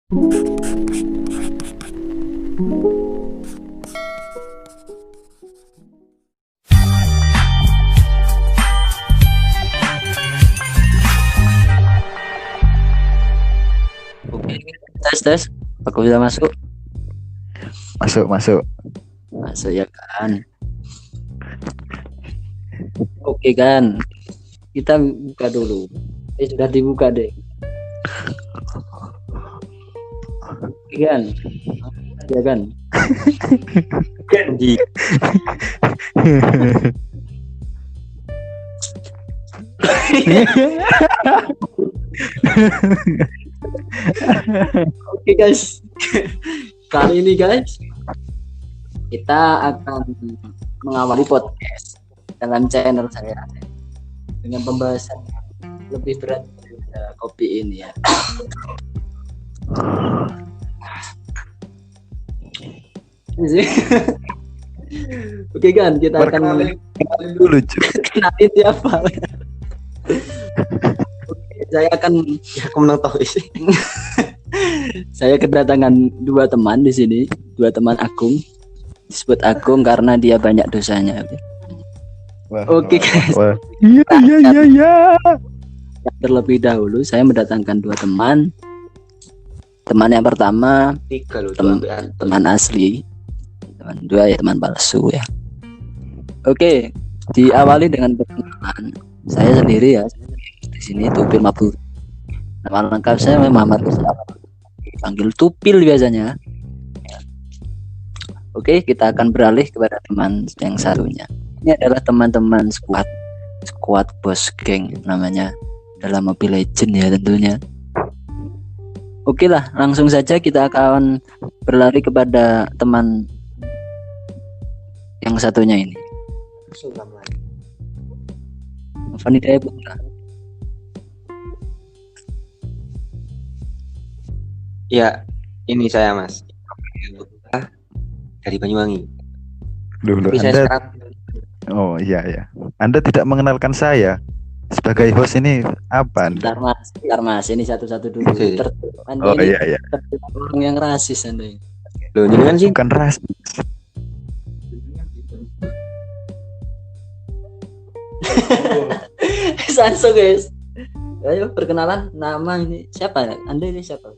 Oke, tes. Aku bisa masuk. Masuk. Masuk ya kan. Oke kan. Kita buka dulu. Sudah dibuka deh. Oke kan. Ya kan. Ganti. Oke guys. Kali ini guys kita akan mengawali podcast dalam channel saya dengan pembahasan lebih berat daripada kopi ini ya. Oke kan, kita akan dulu cuy. kenalin siapa. Saya akan Aku menang tahu sih. saya kedatangan dua teman di sini, dua teman Agung. Disebut Agung karena dia banyak dosanya. Oke, guys. Iya. Terlebih dahulu saya mendatangkan dua teman. Teman yang pertama 3 loh, teman asli. Teman dua ya teman palsu ya. Oke, diawali dengan perkenalan. Saya sendiri ya. Di sini Tupil Mabur. Nama lengkap saya Muhammad Mustafa. Panggil Tupil biasanya. Oke, kita akan beralih kepada teman yang satunya. Ini adalah teman-teman squad bos geng namanya dalam Mobile Legend ya tentunya. Oke lah, langsung saja kita akan berlari kepada teman yang satunya ini. Vanidaya Putra. Ya, ini saya Mas. Dari Banyuwangi. Dulu Tapi saya Anda. sekarang Oh iya. Anda tidak mengenalkan saya sebagai host ini apa Anda? Bentar mas, ini satu-satu dulu. Oke. Oh iya. Orang yang rasis Anda ini. loh, jadi kan sih Bukan ras. Sanso guys. Ayo perkenalan, nama ini siapa? Anda ini siapa?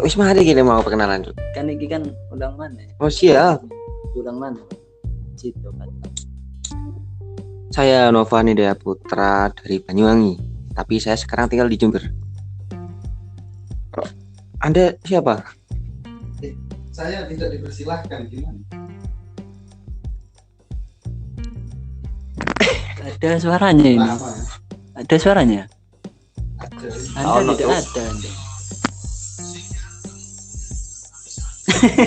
wis mari kita mau perkenalan tuh. Kan ini kan ulang mana? Oh siap. Ulang mana? Situ kan. Saya Nova Nidaya Putra dari Banyuwangi. Tapi saya sekarang tinggal di Jember. Anda siapa? Saya tidak dipersilahkan, gimana? Ada suaranya ini. Lama. Ada suaranya. Ada. Anda tidak ada Anda.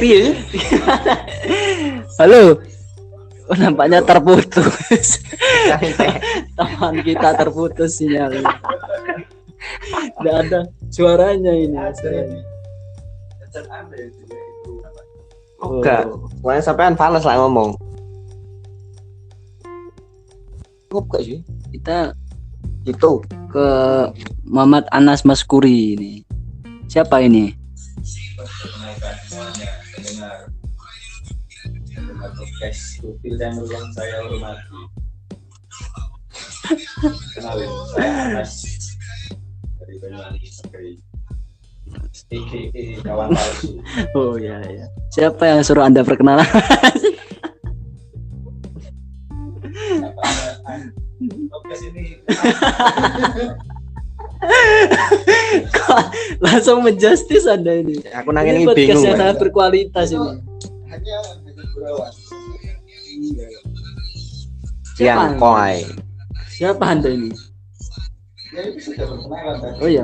Piye? Halo. Oh, nampaknya terputus. Teman kita terputus sinyal. Tidak ada suaranya ini. Cacat Anda itu. Enggak. Soalnya sampean fales lah ngomong. Kok gak sih? Kita Itu ke Muhammad Anas Maskuri ini. Siapa ini? Perkenalkan semuanya, pendengar podcast Tupil yang berulang saya hormati. Kenalin, saya Anas dari Banyuwangi sebagai AKA kawan palsu. Oh ya. Siapa yang suruh Anda perkenalan? Podcast ini Kok langsung menjustis Anda ini. aku nangin ini Podcast bingung. yang Mas. sangat berkualitas ini. hanya berawal. Siang koi. Siapa Anda ini? Ya itu sudah perkenalan tadi. Oh iya.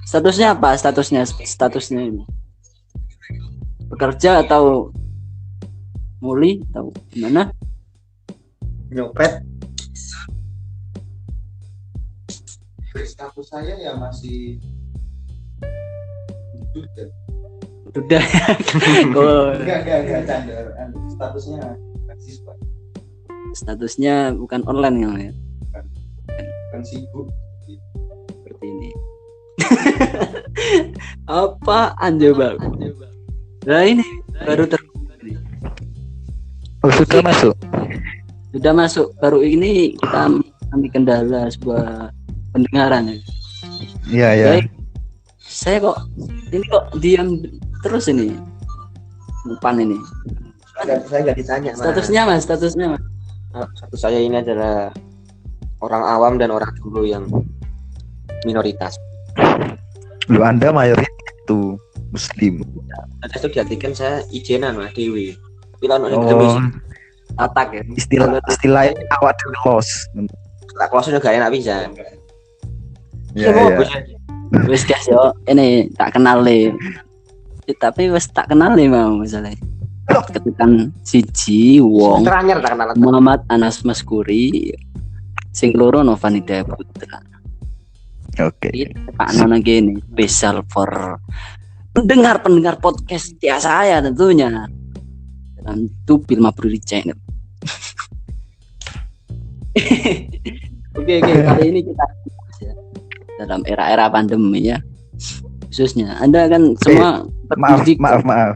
Statusnya apa? Statusnya ini. Bekerja atau muli atau gimana? Nyopet. Status saya ya masih Udah. Oh, enggak canda. Statusnya mahasiswa. statusnya bukan online ya. Kan sibuk. Seperti ini. Apaan coba? Nah ini baru Oh, sudah masuk. sudah masuk. Baru ini kita mengalami kendala sebuah pendengaran ya. Iya, ya. Baik. Saya kok diam terus ini. Umpan ini. Saya nggak ditanya. Statusnya mas. Status saya ini adalah orang awam dan orang dulu yang minoritas. Lu Anda mayoritas itu muslim. Ada itu diartikan saya ijenan mas Dewi. Tapi lawan Oh, Tatak ya. istilahnya awak los. tak kelasnya gak enak bisa. Iya, Mau, iya. Bos. Wes guys yo, ini tak kenal nih. Tapi wes tak kenal nih mau misalnya. Ketekan siji wong Teranyar tak kenal. Muhammad Anas Maskuri, sing loro Novani Hidayah Putra. Oke. Ini Pak Nona gini spesial for pendengar podcast ya saya tentunya. Dan itu Bilma Bruri Channel. Oke, kali ini kita ya, dalam era pandemi ya. Khususnya Anda kan semua Maaf.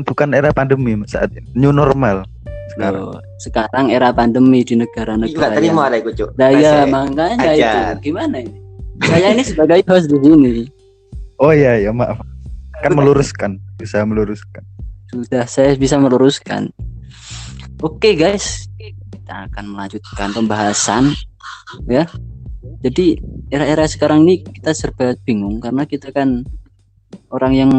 Bukan era pandemi saat ini. New normal sekarang. Loh, sekarang era pandemi di Enggak negara-negara terima yang ada ikut cuk. nah ya makanya Ajar. itu gimana ini? Saya ini sebagai host di sini Oh iya, maaf. Kan meluruskan, bisa meluruskan. sudah saya bisa meluruskan. Oke guys, kita akan melanjutkan pembahasan ya. Jadi era-era sekarang ini kita serba bingung karena kita kan orang yang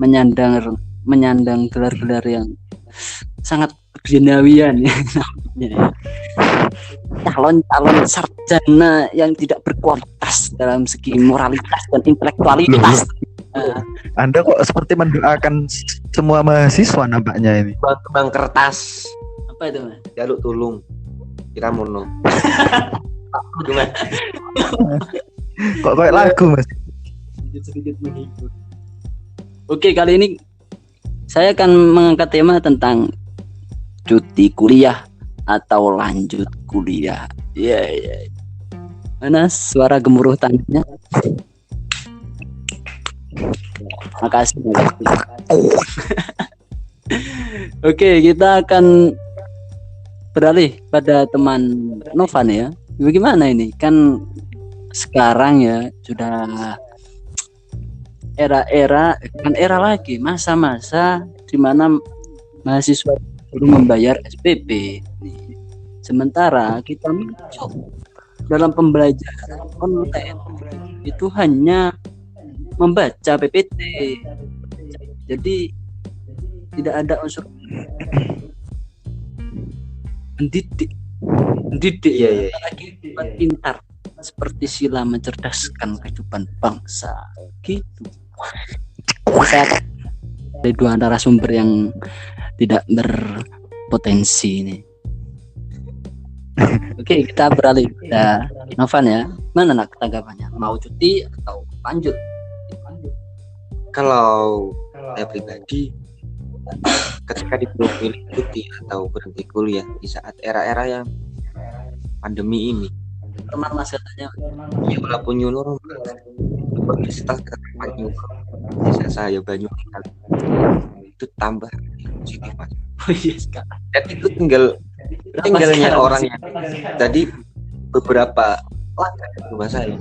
menyandang gelar-gelar yang sangat duniawian ya. Calon sarjana yang tidak berkualitas dalam segi moralitas dan intelektualitas. Anda kok seperti mendoakan semua mahasiswa nampaknya ini. Bang kertas. Apa itu mas? Jaluk tulung. Kira mono. Gimana? Kok kayak lagu, Mas? Sedikit menghibur. Oke, kali ini saya akan mengangkat tema tentang cuti kuliah atau lanjut kuliah. Iya. Mana suara gemuruh tangannya? Makasih. Oke, kita akan beralih pada teman Novan ya. Bagaimana ini? Kan sekarang ya sudah era lagi, masa-masa di mana mahasiswa perlu membayar SPP. Sementara kita masuk dalam pembelajaran online itu hanya membaca PPT. Jadi tidak ada unsur mendidik Iya. lagi pintar seperti sila mencerdaskan kehidupan bangsa gitu. Saya ada dua narasumber yang tidak berpotensi ini. Oke, kita beralih ke Novan ya. Mana nak tanggapannya? Mau cuti atau lanjut? Kalau saya pribadi ketika disuruh pilih cuti atau berhenti kuliah di saat era-era yang pandemi ini, Teman mas katanya ya walaupun new normal, universitas tetap new normal. Desa saya Banyuwangi itu tambah positif mas. oh iya sekarang. Dan itu tinggalnya orang yang tadi beberapa langkah dari rumah saya.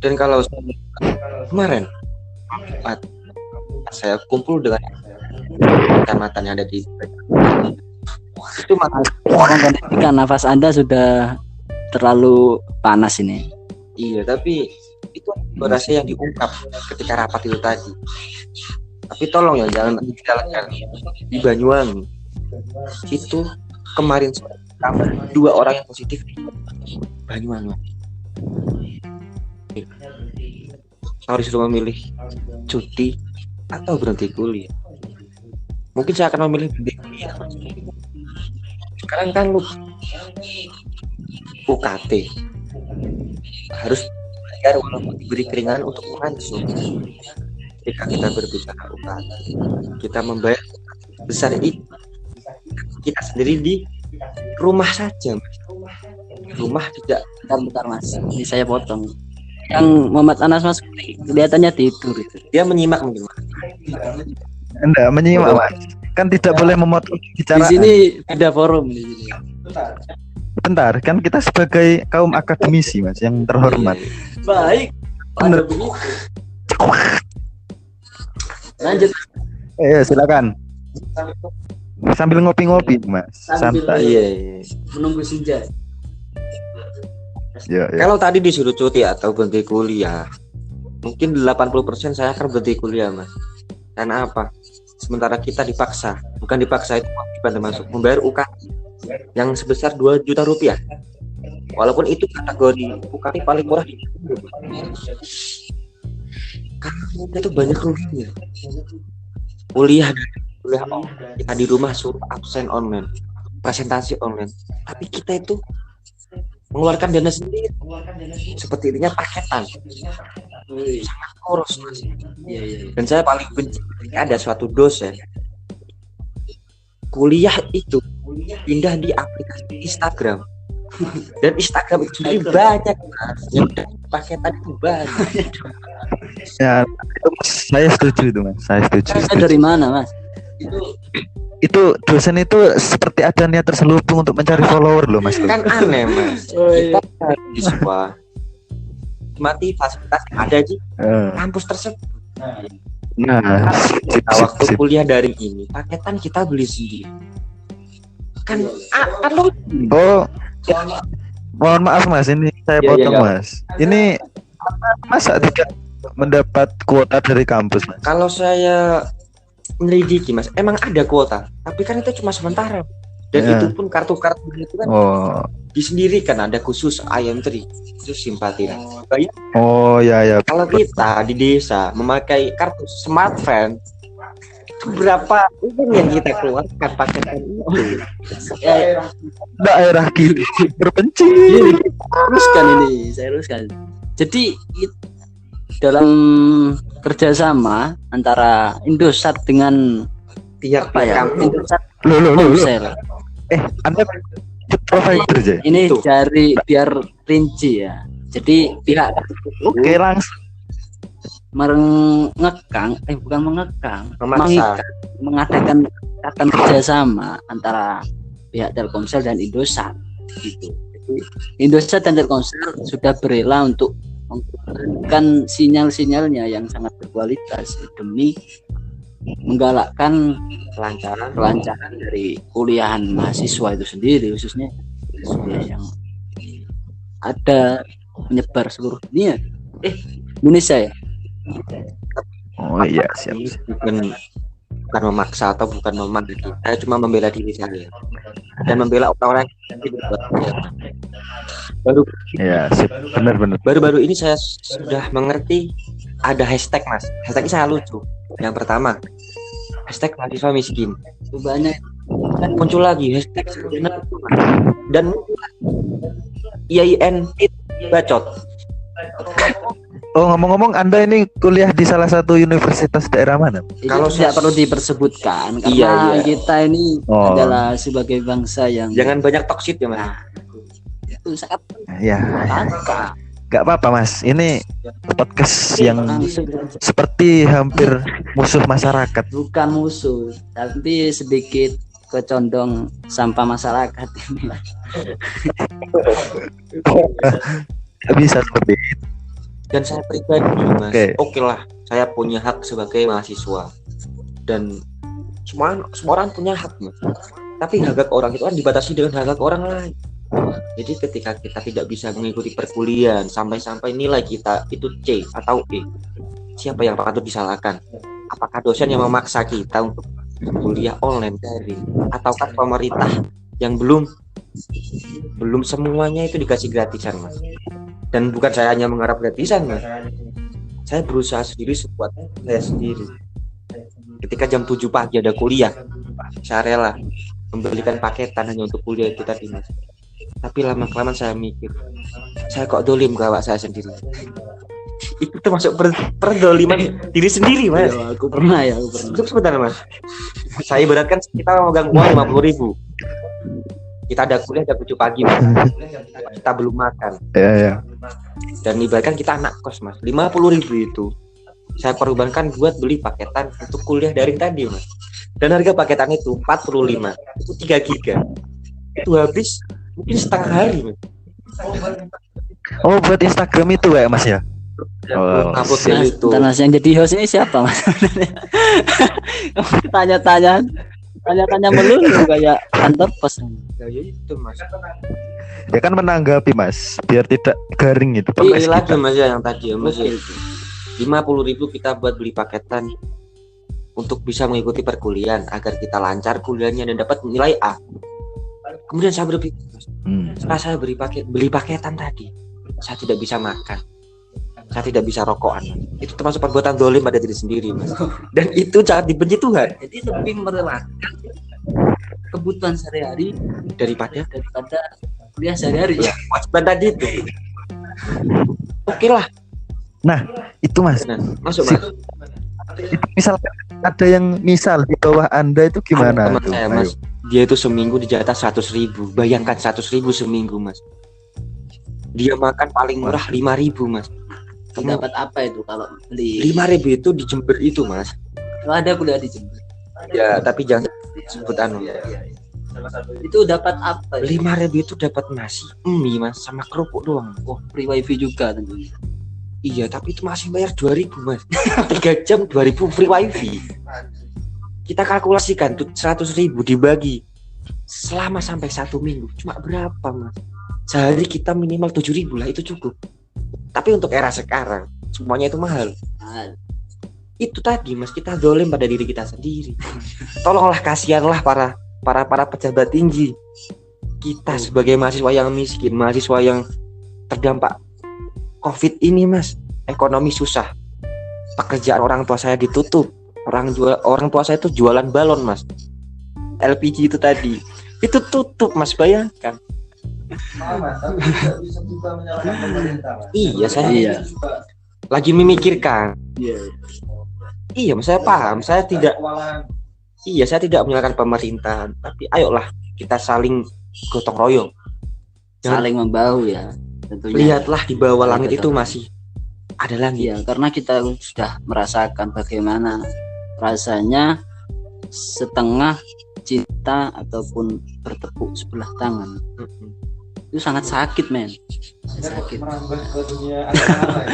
Dan kalau kemarin saya kumpul dengan kecamatan yang ada di itu Orang kan nafas Anda sudah terlalu panas ini. iya, tapi itu berasa yang diungkap ketika rapat itu tadi. Tapi tolong ya jangan dijalankan di Banyuwangi. Itu kemarin tambah 2 orang yang positif di Banyuwangi. Kalau disuruh memilih cuti atau berhenti kuliah, mungkin saya akan memilih berhenti kuliah. Sekarang kan lu UKT harus belajar walaupun diberi keringanan untuk langsung. Ketika kita berbicara UKT, kita membayar besar itu kita sendiri di rumah saja, Mas. Rumah tidak. Bentar mas, ini saya potong. Yang Muhammad Anas Mas kelihatannya tidur itu. Dia menyimak mungkin Mas. Enggak menyimak Mas. Kan tidak boleh memotong Di bicara. sini beda forum di sini. Bentar, kan kita sebagai kaum akademisi Mas yang terhormat. Baik. Bener. Ada begitu. Lanjut. Silakan. Sambil ngopi-ngopi Mas. Sambil- Santai. Iya. Menunggu senja. Ya, ya. Kalau tadi disuruh cuti atau berhenti kuliah, mungkin 80% saya akan berhenti kuliah Mas. Karena apa? Sementara kita dipaksa, bukan dipaksa, itu kewajiban termasuk membayar UKT yang sebesar 2 juta rupiah. Walaupun itu kategori UKT paling murah di Indo. Karena itu banyak ruginya. Kuliah online, kita di rumah suruh absen online, presentasi online, tapi kita itu mengeluarkan dana sendiri. Seperti intinya paketan. Sangat koros Mas. Iya. Dan saya paling benci ketika ada suatu dosen kuliah itu pindah di aplikasi Instagram. Dan Instagram itu sendiri banyak Mas. Yang paketan itu banyak. Ya, itu Mas, saya setuju itu Mas. Saya setuju. Saya dari mana Mas? Itu dosen itu seperti ada niat terselubung untuk mencari follower loh Mas. Kan aneh Mas. Kita di sebuah mati fasilitas yang ada di kampus tersebut. Nah, Kita waktu kuliah dari ini paketan kita beli sendiri. Kan lu Oh, mohon maaf Mas, ini saya Iya, potong iya. Mas. Ini masa tidak mendapat kuota dari kampus Mas? kalau saya menyelidiki Mas, emang ada kuota, tapi kan itu cuma sementara. Dan Ya. itu pun kartu-kartu itu kan Oh, disendirikan, ada khusus IM3, khusus simpati. Bayar. oh ya. Kalau kita di desa memakai kartu smartphone, berapa uang yang kita keluarkan paketan itu? Daerah kita terpencil. Saya luruskan. Jadi dalam kerjasama antara Indosat dengan Pihak apa ya? kampus. Indosat Loh. Komsel. Anda provider aja. Ini Itu. dari biar rinci ya. Jadi pihak Oke, langsung. bukan mengekang, Memaksa. mengadakan kerjasama antara pihak Telkomsel dan Indosat gitu. Jadi Indosat dan Telkomsel sudah berela untuk mengeluarkan sinyal-sinyalnya yang sangat berkualitas demi menggalakkan kelancaran dari kuliahan mahasiswa itu sendiri, khususnya kuliah yang ada menyebar seluruh dunia. Indonesia ya. Oh iya, siap. Bukan memaksa atau bukan memanggil. Saya cuma membela diri saya dan membela orang-orang yang tidak berpikir. Ya, sip. Benar. Baru-baru ini saya sudah mengerti ada hashtag Mas. Hashtag ini sangat lucu. Yang pertama, hashtag mahasiswa miskin. Banyak Dan muncul lagi hashtag sarjana dan IAIN bacot. Oh, ngomong-ngomong, Anda ini kuliah di salah satu universitas daerah mana? Kalau tidak saya- perlu dipersebutkan karena Iya. kita ini Oh. adalah sebagai bangsa yang Jangan banyak toksit ya Mas. itu sangat Ya, langka. nggak apa-apa Mas. Ini podcast yang Langsung saja. seperti hampir musuh masyarakat. Bukan musuh, tapi sedikit kecondong sampah masyarakat ini. Nggak bisa seperti itu. Dan saya pribadi Mas, Oke. oke lah, saya punya hak sebagai mahasiswa dan semua orang punya hak Mas. Tapi hak orang itu kan dibatasi dengan hak orang lain. Jadi ketika kita tidak bisa mengikuti perkuliahan sampai nilai kita itu C atau E, siapa yang patut disalahkan? Apakah dosen yang memaksa kita untuk kuliah online daring, ataukah pemerintah yang belum semuanya itu dikasih gratisan Mas? Dan bukan saya hanya mengharap gratisan Mas, saya berusaha sendiri sekuat saya sendiri. Ketika jam 7 pagi ada kuliah, saya rela membelikan paketan hanya untuk kuliah itu tadi Mas. Tapi lama-kelamaan saya mikir, saya kok dolim ke awak saya sendiri. Itu termasuk perdoliman diri sendiri Mas. Ya, aku pernah. Sebentar Mas, saya ibaratkan kita memegang uang 50.000. Kita ada kuliah jam 7 pagi, Mas. Kita belum makan. Ya. Dan ibaratkan kita anak kos, Mas. 50.000 itu saya korbankan buat beli paketan untuk kuliah daring tadi, Mas. Dan harga paketan itu 45. Itu 3 giga. Itu habis mungkin setengah hari, Mas. Oh, buat Instagram itu ya, Mas ya? Oh, Upload Mas, itu. bentar, Mas, yang jadi host ini siapa, Mas? Tanya-tanya melulu kayak kantor pos. Ya itu, Mas. Ya kan menanggapi, Mas, biar tidak garing itu. Kembali podcast lagi, kita. Mas, ya yang tadi ya, Mas. Ya. Oke. 50.000 kita buat beli paketan untuk bisa mengikuti perkuliahan agar kita lancar kuliahnya dan dapat nilai A. Kemudian saya berpikir, Mas, setelah saya beli paketan tadi, saya tidak bisa makan, saya tidak bisa rokokan. Itu termasuk perbuatan dolim pada diri sendiri, Mas. Dan itu sangat dibenci Tuhan. Jadi lebih merelakan kebutuhan sehari-hari Daripada kuliah sehari-hari. ya kewajiban tadi itu. Oke lah, Nah, itu Mas. nah, masuk, Mas. Misal ada yang misal di bawah Anda itu gimana? Teman saya, Mas, dia itu seminggu dijatah 100.000. Bayangkan 100.000 seminggu, Mas. Dia makan paling murah 5.000, Mas. Dapat apa itu kalau beli? 5.000 itu di Jember itu, Mas. Kalau ada kuliah di Jember. Ya, tapi jangan sebut anu. Itu dapat apa? 5.000 itu dapat nasi, mie, Mas, sama kerupuk doang. Oh, free wifi juga tentunya. Iya, tapi itu masih bayar 2.000, Mas. 3 jam 2.000 free wifi. Kita kalkulasikan tuh 100.000 dibagi selama sampai 1 minggu cuma berapa, Mas? Sehari kita minimal 7.000 lah, itu cukup. Tapi untuk era sekarang semuanya itu mahal. Nah, Itu tadi, Mas, kita dolim pada diri kita sendiri. Tolonglah, kasihanlah para pejabat tinggi. Kita sebagai mahasiswa yang miskin, mahasiswa yang terdampak COVID ini, Mas, ekonomi susah. Pekerjaan orang tua saya ditutup. Orang tua saya itu jualan balon, Mas. LPG itu tadi. Itu tutup, Mas, bayangkan. Mas, tapi tidak bisa juga menyalahkan pemerintah, Mas. Iya, saya Iya. lagi memikirkan. iya. Iya, Mas, saya paham. Saya tidak Kewalahan. Iya, saya tidak menyalahkan pemerintah, tapi ayolah kita saling gotong royong. Saling membahu ya. Tentunya. Lihatlah di bawah langit itu masih ada langit. Iya, karena kita sudah merasakan bagaimana rasanya setengah cinta ataupun bertepuk sebelah tangan. Itu sangat sakit, men. Sakit. Merambah ke dunia asmara.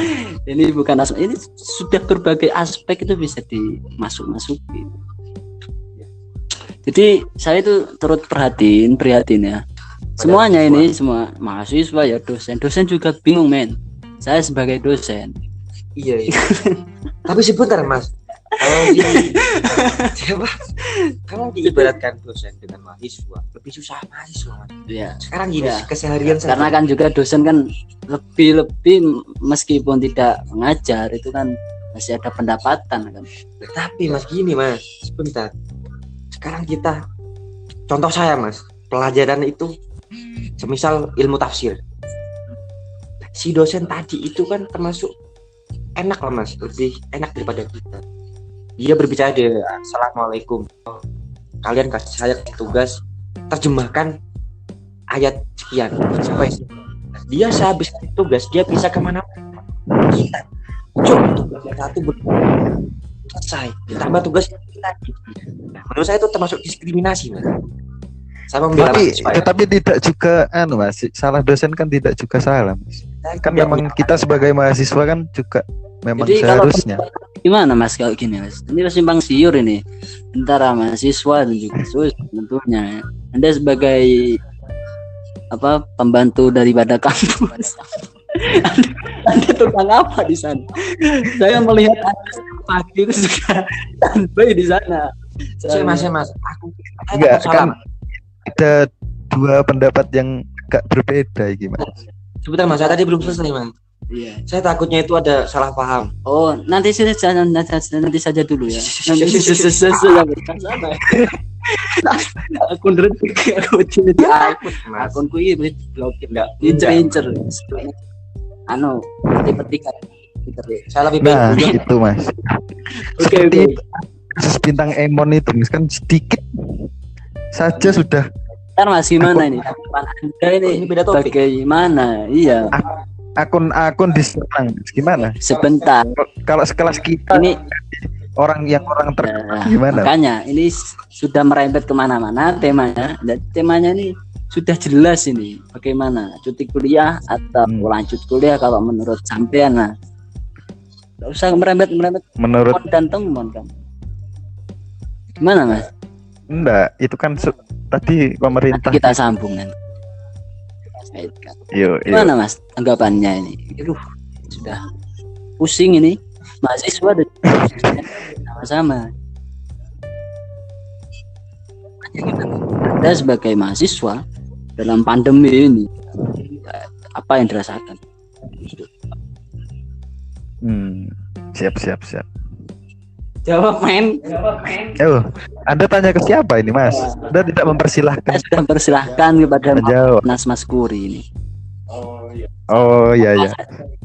Ini bukan aspek, ini sudah berbagai aspek itu bisa dimasuk-masuki. Jadi saya itu turut prihatin ya. Semuanya ini semua mahasiswa ya, dosen juga bingung, men. Saya sebagai dosen. Iya. Tapi sebentar, Mas. Kalau diibaratkan dosen dengan mahasiswa, lebih susah mahasiswa, Mas. Iya. Sekarang gini, Ya. keseharian saya. Karena kan juga dosen kan lebih meskipun tidak mengajar itu kan masih ada pendapatan kan. Tapi, Mas, gini, Mas. Sebentar. Sekarang kita, contoh saya, Mas, pelajaran itu semisal ilmu tafsir. Si dosen tadi itu kan termasuk enak lah, Mas, lebih enak daripada kita. Dia berbicara dia, assalamualaikum, kalian kasih saya tugas terjemahkan ayat sekian sampai sini. Dia sehabis tugas dia bisa kemana-mana. Kita tugas satu selesai, ditambah tugas kita. Nah, menurut saya itu termasuk diskriminasi, Mas. Saya membela mahasiswa, ya. Tapi tidak juga Mas, salah dosen kan tidak juga salah, Mas. Saya Kan tidak memang kita sebagai mahasiswa kan juga memang Jadi kalau seharusnya. gimana, Mas, kalau gini, Mas? Ini simpang siur ini antara mahasiswa dan juga sus tentunya. Anda sebagai pembantu daripada kampus. Anda tukang apa di sana? Saya melihat Anda pagi itu juga standby di sana. Mas, aku Enggak, salah. kan ada dua pendapat yang agak berbeda gimana? Sebentar, Mas, saya tadi belum selesai, Mas. Iya. Saya takutnya itu ada salah paham. Oh, nanti saja dulu ya. Nanti saja bersama. Akun retik aku di Mas. akunku ini blokir. Enggak. Incer. Petik. Saya lebih Nah, baik itu Mas. Oke. Seperti kasus bintang Emon itu, Mas, kan sedikit saja sudah Ntar Mas gimana ini? Tanggapan Anda ini Ini beda topik. bagaimana? Iya, Akun diserang gimana? sebentar. Kalau sekelas kita Ini orang terkenal nah, gimana? makanya ini sudah merembet kemana-mana temanya. Dan temanya ini sudah jelas ini. Bagaimana? Cuti kuliah atau lanjut kuliah kalau menurut sampean? Nah, nggak usah merembet Menurut teman dan teman kan. Gimana Mas? enggak, itu kan tadi pemerintah. Nanti kita sambung nanti. Yo. Gimana Mas tanggapannya ini? Aduh, sudah pusing ini mahasiswa dan sama-sama. Anda sebagai mahasiswa dalam pandemi ini apa yang dirasakan? Siap. Jawab men. Oh, Anda tanya ke siapa ini, Mas? Anda tidak mempersilahkan Saya sudah mempersilahkan kepada menjawab. Mas Kuri ini. Oh iya.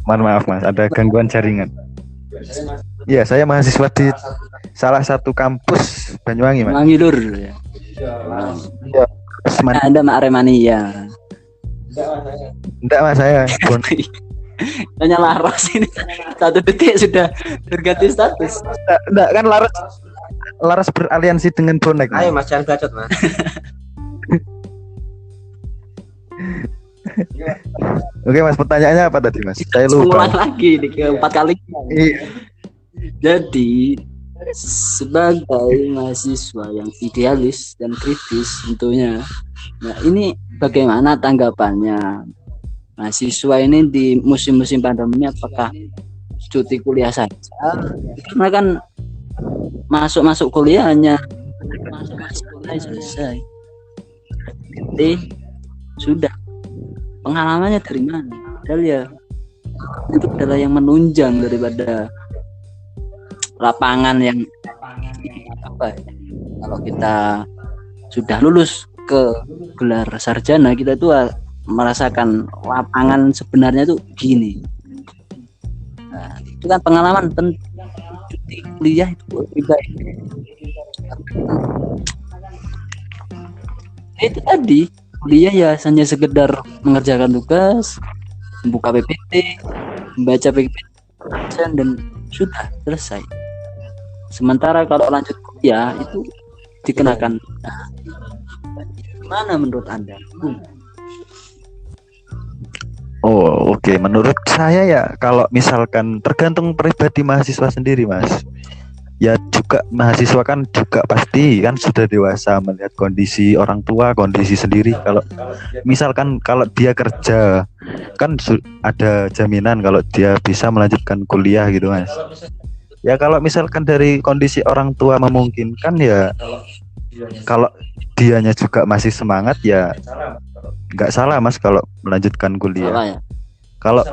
Mohon maaf Mas, ada gangguan jaringan. Iya, saya mahasiswa di salah satu kampus Banyuwangi, Mas. Mangilur ya. Anda Mak Aremania. Enggak Mas, saya Tanya Laras ini 1 detik sudah berganti status. enggak kan Laras beraliansi dengan bonek. Ayo Mas, jangan bacot Mas. Oke Mas, pertanyaannya apa tadi Mas? Saya lupa. Ulang lagi nih keempat kali. Iya. Jadi sebagai mahasiswa yang idealis dan kritis tentunya. Nah, ini bagaimana tanggapannya mahasiswa ini di musim-musim pandemi? Apakah cuti kuliah saja? Karena kan masuk kuliah hanya selesai. Jadi sudah pengalamannya dari mana? Padahal ya itu adalah yang menunjang daripada lapangan yang apa ya? Kalau kita sudah lulus ke gelar sarjana, kita itu merasakan lapangan sebenarnya itu gini. Nah, itu kan pengalaman cuti kuliah itu lebih baik. Itu tadi kuliah ya hanya sekedar mengerjakan tugas, membuka PPT, membaca PPT dan sudah selesai. Sementara kalau lanjut kuliah itu dikenakan. Nah, gimana menurut Anda? Oh, oke. Menurut saya ya kalau misalkan tergantung pribadi mahasiswa sendiri, Mas. Ya juga mahasiswa kan juga pasti kan sudah dewasa melihat kondisi orang tua, kondisi sendiri. Kalau misalkan kalau dia kerja kan ada jaminan kalau dia bisa melanjutkan kuliah gitu, Mas. Ya kalau misalkan dari kondisi orang tua memungkinkan ya kalau dianya juga masih semangat ya nggak salah Mas kalau melanjutkan kuliah. Salah ya? Kalau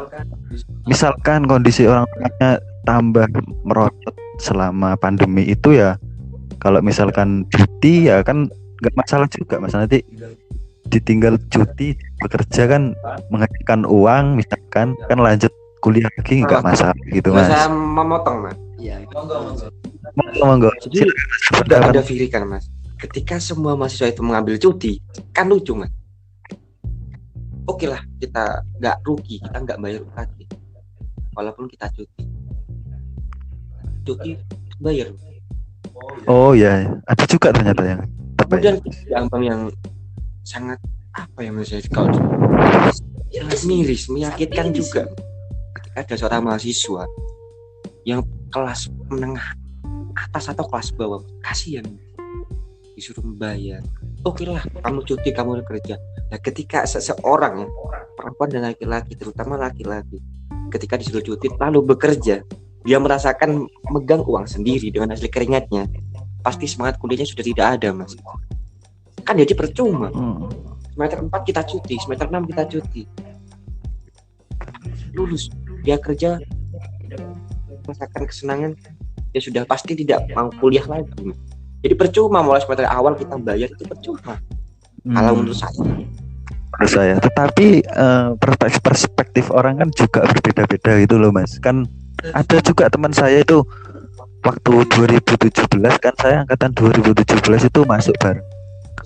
misalkan kondisi orang tuanya tambah merosot selama pandemi itu ya kalau misalkan cuti ya kan nggak masalah juga Mas, nanti ditinggal cuti bekerja kan menghasilkan uang misalkan kan lanjut kuliah lagi nggak masalah gitu Mas. Saya memotong Mas. Iya. Monggo. Jadi sudah ada kan Mas. Ketika semua mahasiswa itu mengambil cuti, kan lucu Mas. Oke lah, kita nggak rugi, kita nggak bayar UKT, walaupun kita cuti bayar. Oh ya, ada juga ternyata yang Kemudian ambang yang sangat apa ya Mas, kalau sangat miris, menyakitkan juga. Ketika ada seorang mahasiswa yang kelas menengah atas atau kelas bawah, kasihan disuruh membayar. Oke lah, kamu cuti, kamu kerja. Nah, ketika seseorang perempuan dan laki-laki, terutama laki-laki, ketika disuruh cuti lalu bekerja, dia merasakan megang uang sendiri dengan hasil keringatnya, pasti semangat kuliahnya sudah tidak ada Mas. Kan jadi percuma. Semester 4 kita cuti, semester 6 kita cuti, lulus dia kerja merasakan kesenangan, dia sudah pasti tidak mau kuliah lagi. Jadi percuma mulai semester awal kita bayar, itu percuma. Kalau menurut saya. Tetapi perspektif orang kan juga berbeda-beda gitu loh Mas. Kan ada juga teman saya itu waktu 2017 kan, saya angkatan 2017 itu masuk bareng.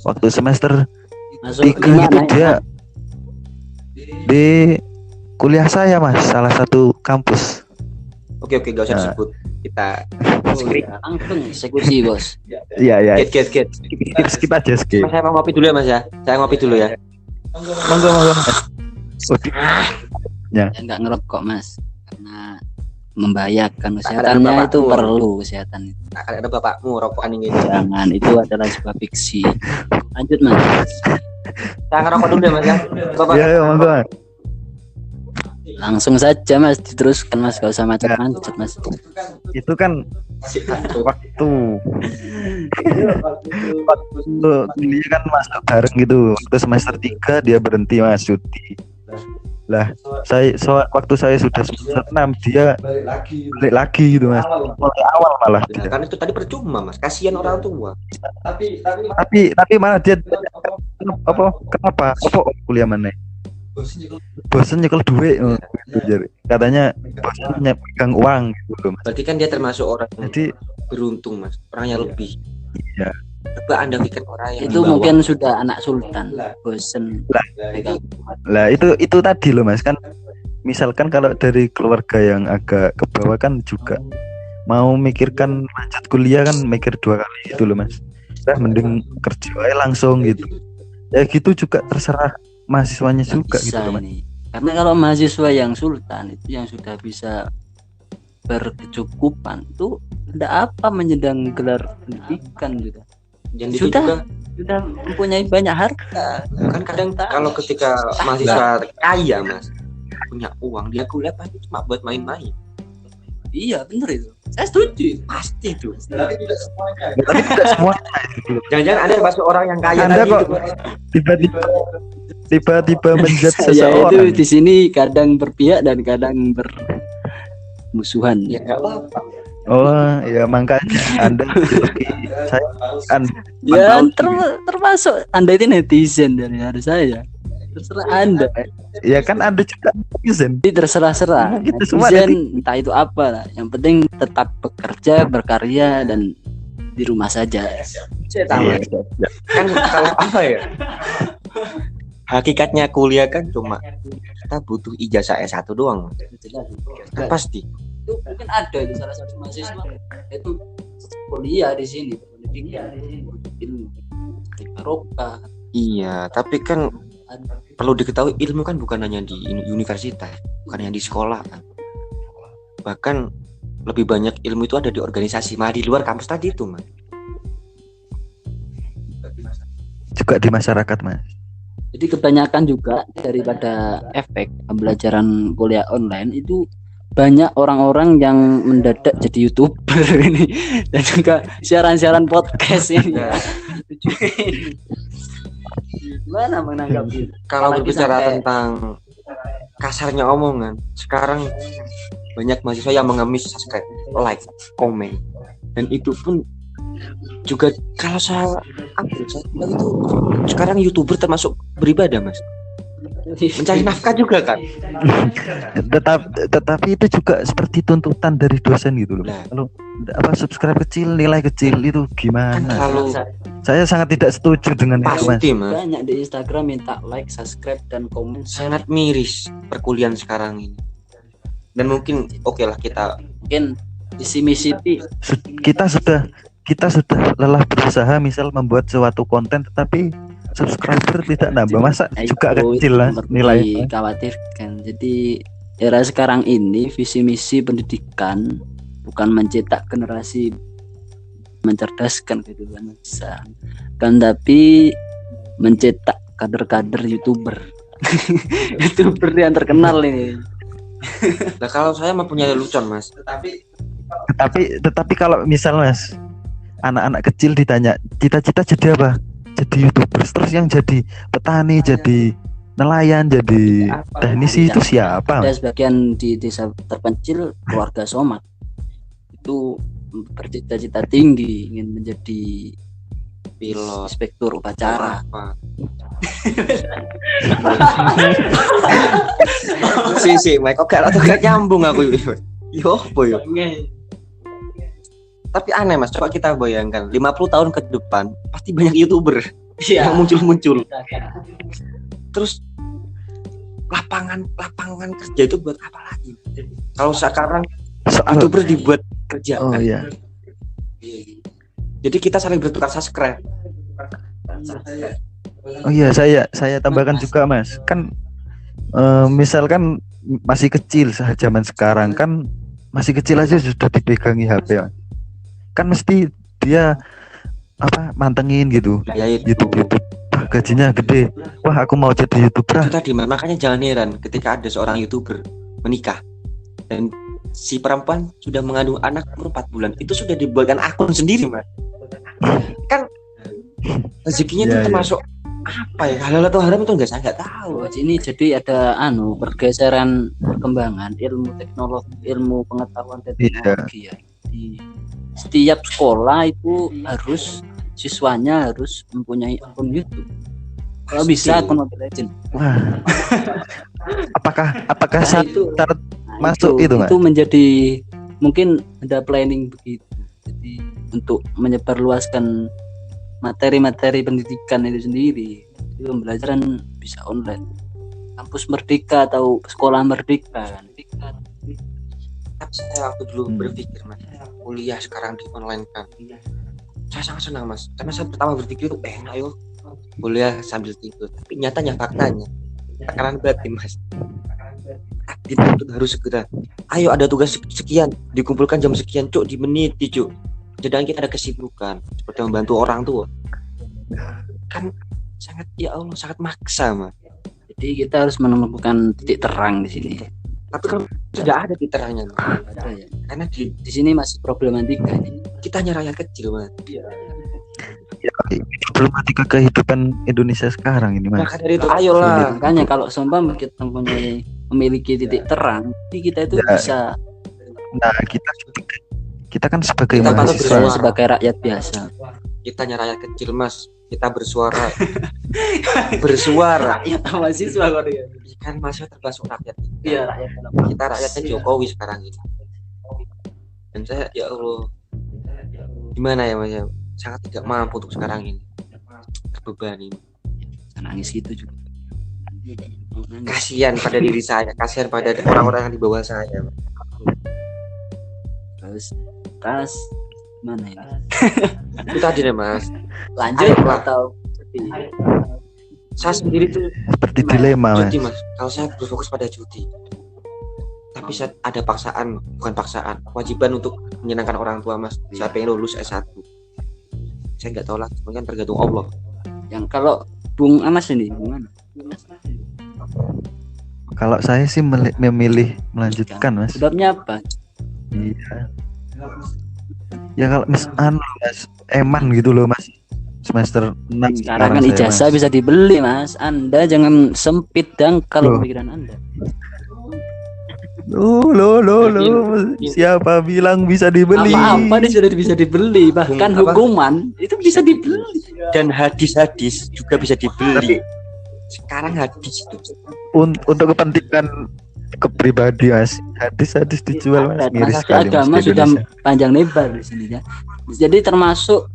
Waktu semester Masuk 3 gimana gitu ya? dia di kuliah saya mas, salah satu kampus. Oke, gak usah Nah. disebut. Kita Oh, ya, langsung eksekusi bos. Iya iya. get. Skip aja skip. Mas, saya mau ngopi dulu ya mas ya. Saya ngopi dulu ya. Monggo. Ya nggak ngerokok mas, karena membahayakan Ada kesehatannya bapakmu. itu perlu kesehatan itu. Akan ada bapakmu rokokan ini. Jangan, itu adalah sebuah fiksi. Lanjut mas. Saya ngerokok dulu ya mas ya. Bapak. Iya monggo. Mas. Langsung saja mas, diteruskan mas, gak usah macet-macet mas. Itu kan waktu dia kan masuk bareng gitu. Waktu semester 3 dia berhenti mas cuti. Lah, waktu saya sudah semester 6 dia balik lagi gitu mas. Mulai awal malah Ya, dia. kan itu tadi percuma mas. Kasihan orang tua. Tapi malah dia kenapa kuliah mana? Bosen nyekel duit gitu, jadi. Katanya bosen pegang uang gitu mas. Berarti kan dia termasuk orang yang Jadi beruntung mas. Orang yang lebih. Iya. Coba anda pikir orang yang Itu di bawah. mungkin sudah anak sultan, bosen. lah itu tadi loh mas, kan misalkan kalau dari keluarga yang agak ke bawah kan juga mau mikirkan lanjut kuliah kan mikir 2 kali gitu loh mas. Nah, mending kerja aja langsung gitu. Ya gitu juga terserah mahasiswanya Nggak juga bisa gitu loh mas. ini. Karena kalau mahasiswa yang sultan itu yang sudah bisa berkecukupan itu tidak apa menyedang gelar pendidikan juga. Yang itu Sudah. juga Sudah mempunyai banyak harta. kan kadang kalau ketika mahasiswa kaya mas punya uang dia kuliah pasti cuma buat main-main. Iya benar itu. Saya setuju. Pasti tuh. Tapi tidak semuanya gitu loh. Jangan-jangan anda termasuk orang yang kaya Anda tadi kok itu, Mas. tiba-tiba menjat Saya itu seseorang. di sini kadang berpihak dan kadang bermusuhan. Ya nggak apa-apa. Oh ya makanya Anda saya kan Ya termasuk Anda itu netizen dari saya. Terserah Anda. ya kan Anda juga netizen. Jadi terserah-serah. Kita semua Netizen entah itu apa lah. Yang penting tetap bekerja, berkarya dan di rumah saja. Saya tahu. Iya. Kan kalau apa ya? Hakikatnya kuliah kan cuma kita butuh ijazah S1 doang. Mas. Kan pasti. Itu mungkin ada itu salah satu mahasiswa itu kuliah di sini, pendidikan ilmu di barokah. Iya, tapi kan perlu diketahui ilmu kan bukan hanya di universitas, bukan hanya di sekolah kan. Bahkan lebih banyak ilmu itu ada di organisasi, malah di luar kampus tadi itu, Mas. Juga di masyarakat mas. Jadi kebanyakan juga daripada efek pembelajaran kuliah online itu banyak orang-orang yang mendadak jadi YouTuber ini dan juga siaran-siaran podcast ini. Gimana menanggapi? Kalau Apalagi berbicara sampai- tentang kasarnya omongan, sekarang banyak mahasiswa yang mengemis subscribe, like, komen, dan itu pun juga kalau saya bilang itu sekarang YouTuber termasuk beribadah, Mas. Mencari nafkah juga kan. Tetapi itu juga seperti tuntutan dari dosen gitu loh. Nah. Kalau subscribe kecil, nilai kecil itu Kan gimana? kalau Saya sangat tidak setuju dengan itu mas. pasti, Mas, Banyak di Instagram minta like, subscribe dan komen. sangat miris perkuliahan sekarang ini. Dan mungkin oke lah kita Mungkin visi misi Kita sudah lelah berusaha misal membuat suatu konten tetapi subscriber tidak nambah, masa juga kecil lah nilainya. dikhawatirkan. Jadi era sekarang ini visi misi pendidikan bukan mencetak generasi mencerdaskan kehidupan bangsa, kan tapi mencetak kader-kader YouTuber. YouTuber yang terkenal ini. nah kalau saya mempunyai lelucon, Mas. Tetapi kalau misal mas anak-anak kecil ditanya cita-cita jadi apa? Jadi YouTuber. Terus yang jadi petani, jadi nelayan, jadi teknisi itu siapa? Ada sebagian di desa terpencil keluarga Somat itu bercita-cita tinggi ingin menjadi Pilot, inspektur upacara. apa? Si, Mike, kok gak nyambung aku. Yo, boy. Tapi aneh, Mas, coba kita bayangkan 50 tahun ke depan pasti banyak YouTuber. yang muncul. Terus lapangan kerja itu buat apa lagi? Kalau sekarang YouTuber dibuat kerja. Oh iya. Jadi kita saling bertukar subscribe. Oh iya, saya tambahkan juga Mas. Kan misalkan masih kecil zaman sekarang kan masih kecil aja sudah dipegangi HP Mas. Kan mesti dia mantengin gitu. Ya itu. YouTube. Wah, gajinya gede. Wah, aku mau jadi YouTuber. Itu tadi makanya jangan heran ketika ada seorang YouTuber menikah dan si perempuan sudah mengandung anak umur 4 bulan, itu sudah dibuatkan akun sendiri, Mas. Kan rezekinya itu termasuk apa ya? Halal atau haram itu saya nggak tahu. Ini jadi ada pergeseran perkembangan ilmu teknologi, ilmu pengetahuan teknologi ya. Di setiap sekolah itu harus siswanya harus mempunyai akun YouTube. Kalau bisa akun Mobile Legends. Wah. Apakah itu masuk itu, Mas? Itu menjadi mungkin ada planning begitu. Jadi untuk menyebarluaskan materi-materi pendidikan itu sendiri, itu pembelajaran bisa online. Kampus Merdeka atau sekolah Merdeka kan. Tapi saya waktu dulu berpikir, Mas, kuliah sekarang di online kan. Saya sangat senang, Mas. Karena saya pertama berpikir itu enak yo. Kuliah sambil tidur. Tapi nyatanya faktanya tekanan batin, Mas. Dituntut harus segera. Ayo ada tugas sekian, dikumpulkan jam sekian, Cuk, di menit, Cuk. Sedangkan kita ada kesibukan seperti membantu orang tua. Kan sangat sangat maksa, Mas. Jadi kita harus menemukan titik terang di sini. Tapi kalau sudah ada titik terangnya, Ada ya. karena di sini masih problematika ini. kita hanya rakyat kecil, Mas. Problematika kehidupan Indonesia sekarang ini, Mas. Maka dari itu ayolah. Makanya kalau seumpama kita memiliki titik terang, kita itu bisa. Nah, kita kan sebagai Kita patut mahasiswa, sebagai rakyat biasa. Kita hanya rakyat kecil, Mas. Kita bersuara. Bersuara. Rakyat mahasiswa kok dia. Kan mahasiswa termasuk rakyat. Iya, rakyat. Kita rakyatnya Jokowi sekarang ini. Dan saya ya Allah, gimana ya, Mas? Sangat tidak mampu untuk sekarang ini. Terbebani. Nangis gitu juga. Kasihan pada diri saya, kasihan pada orang-orang yang di bawah saya. Terus mana ini? Itu tadi deh, Mas. Lanjut Ayolah. atau Saya sendiri tuh seperti dilema, Mas. cuti, Mas. Kalau saya berfokus pada cuti, tapi saya ada paksaan, bukan paksaan, kewajiban untuk menyenangkan orang tua, Mas. Saya pengen lulus S1. Saya nggak tahu lah, semuanya tergantung Allah. yang kalau Bung Anas ini gimana? Kalau saya sih memilih melanjutkan, Mas. Sebabnya apa? Iya. Ya kalau Mas eman gitu loh, Mas. Semester 6 Sekarang kan ijazah bisa dibeli, Mas. Anda jangan sempit dangkal pemikiran Anda. Loh. Siapa bilang bisa dibeli? Apa-apa dia sudah bisa dibeli, bahkan Apa? hukuman itu bisa dibeli. Dan hadis-hadis juga bisa dibeli. Sekarang hadis itu Untuk kepentingan kepribadi, Mas. Hadis dijual, Mas. Miris Transaksi sekali, Mas, agama di sudah Indonesia. panjang lebar di sini ya. Jadi termasuk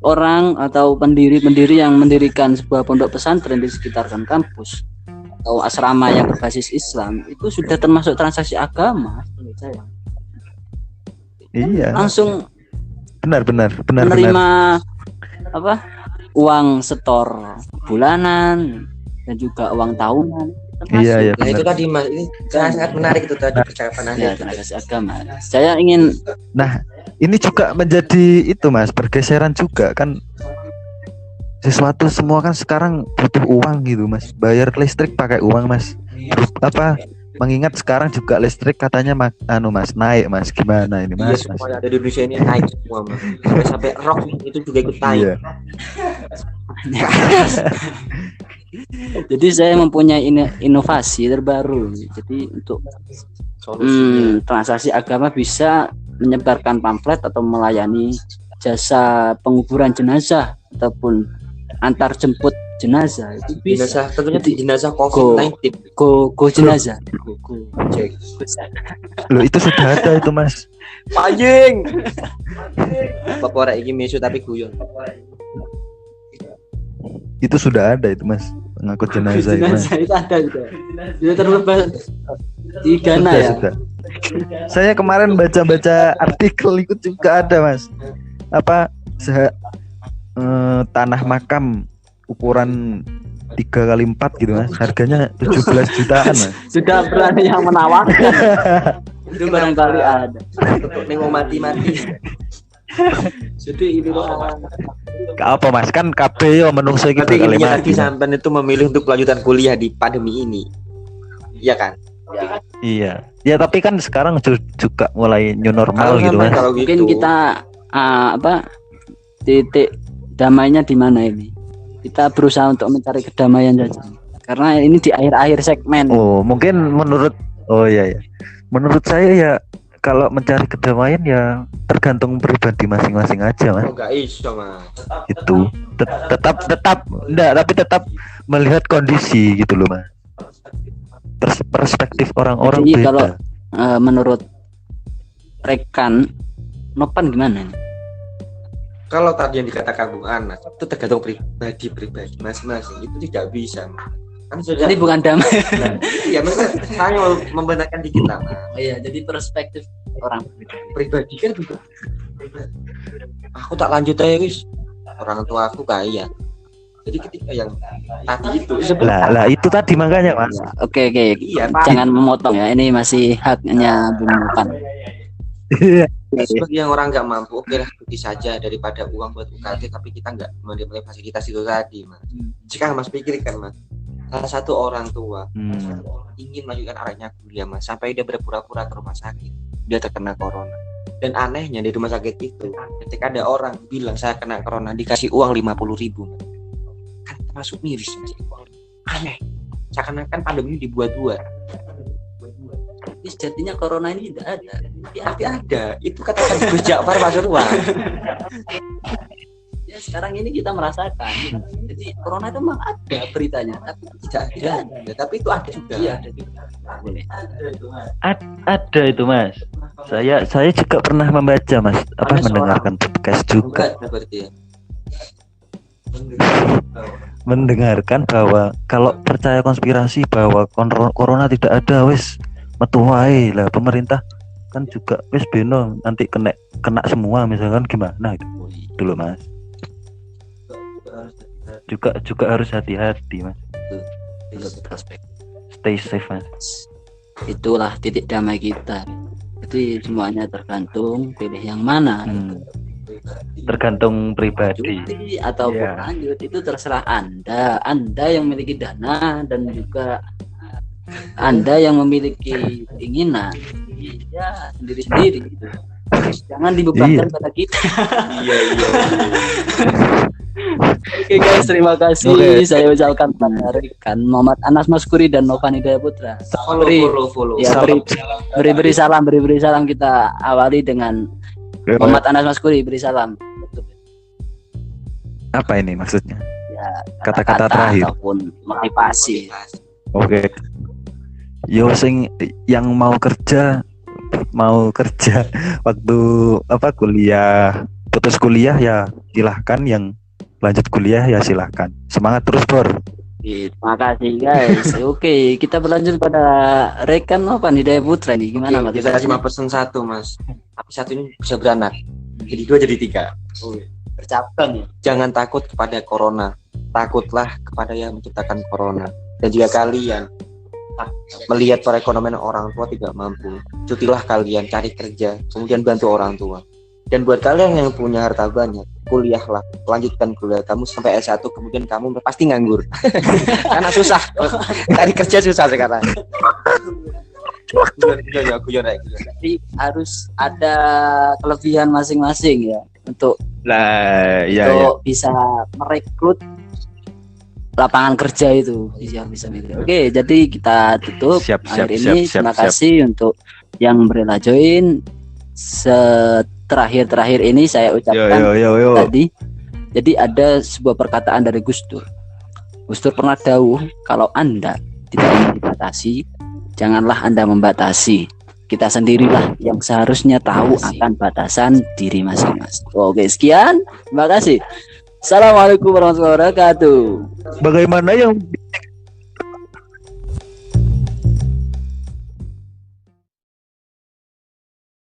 orang atau pendiri-pendiri yang mendirikan sebuah pondok pesantren di sekitar kampus atau asrama yang berbasis Islam itu sudah termasuk transaksi agama menurut saya. Iya. Langsung Benar. menerima uang setor bulanan dan juga uang tahunan. Iya, Nah itu benar. tadi, Mas, ini sangat menarik itu tadi percakapan Anda. Ya, transaksi agama. Saya ingin Nah, ini juga menjadi itu, Mas, pergeseran juga kan. Sesuatu semua kan sekarang butuh uang gitu, Mas. Bayar listrik pakai uang, Mas. Mengingat sekarang juga listrik katanya Mas naik, Mas. Gimana ini, Iya, Mas? semua yang ada di Indonesia ini naik semua, Mas. Sampai rock itu juga ikut naik. Iya. Jadi saya mempunyai inovasi terbaru. Jadi untuk Solusinya. transaksi agama bisa menyebarkan pamflet atau melayani jasa penguburan jenazah ataupun antar jemput jenazah itu bisa. Jenazah tentunya Jadi, jenazah COVID-19. Go jenazah. Loh, itu sudah ada itu, Mas. Anjing. Bapak ora iki mesu tapi guyon. itu sudah ada itu Mas, pengangkut jenazah itu Mas. Jenazah itu ada juga. Itu terlepas di Ghana ya. Sudah. Saya kemarin baca-baca artikel ikut juga ada Mas. Apa tanah makam ukuran 3x4 gitu Mas. Harganya 17 jutaan Mas. Sudah berani yang menawarkan. Itu barangkali ada. Untuk nengok mati-mati. Jadi itu Apa Mas, kan KB yo menungso iki Tapi bakal intinya mati. tadi sampean itu memilih untuk kelanjutan kuliah di pandemi ini. Iya kan? Iya. Ya tapi kan sekarang juga mulai new normal gitu Mas. Kalau mungkin gitu, kita titik damainya di mana ini? Kita berusaha untuk mencari kedamaian saja. Karena ini di akhir-akhir segmen. Oh, mungkin iya. Menurut saya ya kalau mencari kedamaian ya tergantung pribadi masing-masing aja Mas. enggak iso, Mas. Itu tetap melihat kondisi gitu loh Mas. Perspektif orang-orang Jadi beda. kalau menurut rekan Nopan gimana nih? Kalau tadi yang dikatakan Bung Anas itu tergantung pribadi masing-masing. Itu tidak bisa. Kan sudah Ini bukan damai. iya, maksudnya saya mau membenarkan dikit lah, Mas. Oh iya, jadi perspektif orang Pribadi kan gitu. Aku tak lanjut aja wis. Orang tua aku kaya. Jadi ketika yang tadi itu Lah itu tadi makanya Mas. Oke. Iya, Pak. Jangan memotong ya. Ini masih haknya Bung Nopan. Sebagai yang orang nggak mampu, oke lah cuti saja daripada uang buat UKT, tapi kita nggak menerima fasilitas itu tadi, Mas. Jika Mas pikirkan, Mas, salah satu orang tua ingin melanjutkan arahnya kuliah, Mas, sampai dia berpura-pura ke rumah sakit, dia terkena corona. Dan anehnya di rumah sakit itu, ketika ada orang bilang saya kena corona, dikasih uang 50.000, kan termasuk miris, Mas. Aneh, seakan-akan pandemi ini dibuat-buat. Tapi sejatinya corona ini tidak ada. Tapi ada, itu katakan Gus Ja'far Pasuruan. Ya sekarang ini kita merasakan. Jadi corona itu memang ada beritanya, tapi tidak ada. Tapi itu ada juga. Iya, ada juga. Boleh. Ada itu Mas. Saya juga pernah membaca Mas, Ada mendengarkan podcast juga. Enggak, berarti ya. Mendengarkan bahwa kalau percaya konspirasi bahwa corona tidak ada wis metu wae lah, pemerintah kan juga wis beno nanti kena semua misalkan gimana itu dulu Mas. Juga harus hati-hati Mas. Stay safe Mas. Itulah titik damai kita. Jadi semuanya tergantung pilih yang mana. Tergantung pribadi. Cuti atau Iya. lanjut itu terserah Anda yang memiliki dana dan juga Anda yang memiliki keinginan. Ya sendiri-sendiri gitu. Jangan dibebankan Iya. pada kita. Iya. Oke guys, terima kasih. Oke. Saya ucapkan pada rekan Muhammad Anas Maskuri dan Novan Hidayah Putra. Follow. Ya, beri salam kita awali dengan Muhammad Anas Maskuri, beri salam. Apa ini maksudnya? Ya, Kata-kata terakhir. ataupun motivasi. Oke. Yo sing yang mau kerja waktu kuliah, putus kuliah ya silahkan, yang lanjut kuliah ya silahkan. Semangat terus Bor. Terima kasih guys. Oke, kita berlanjut pada rekan Novan Hidayah Putra nih. Gimana Mas? Kita cuma pesen satu, Mas. Tapi satu ini bisa beranak. Jadi 2 jadi 3. Bercabang ya. Jangan takut kepada corona. Takutlah kepada yang menciptakan corona. Dan jika kalian melihat perekonomian orang tua tidak mampu, cutilah kalian, cari kerja, kemudian bantu orang tua. Dan buat kalian yang punya harta banyak, kuliahlah, lanjutkan kuliah kamu sampai S1, kemudian kamu pasti nganggur. Karena susah, cari kerja susah sekarang. Jadi harus ada kelebihan masing-masing ya untuk bisa merekrut lapangan kerja itu bisa milih. Oke, jadi kita tutup akhir ini. Terima kasih untuk yang beri join. Terakhir ini saya ucapkan tadi. Jadi ada sebuah perkataan dari Gus Dur. Gus Dur pernah dawuh, kalau Anda tidak ingin dibatasi, janganlah Anda membatasi. Kita sendirilah yang seharusnya tahu akan batasan diri masing-masing. Oke, sekian. Terima kasih. Assalamualaikum warahmatullahi wabarakatuh. Bagaimana yang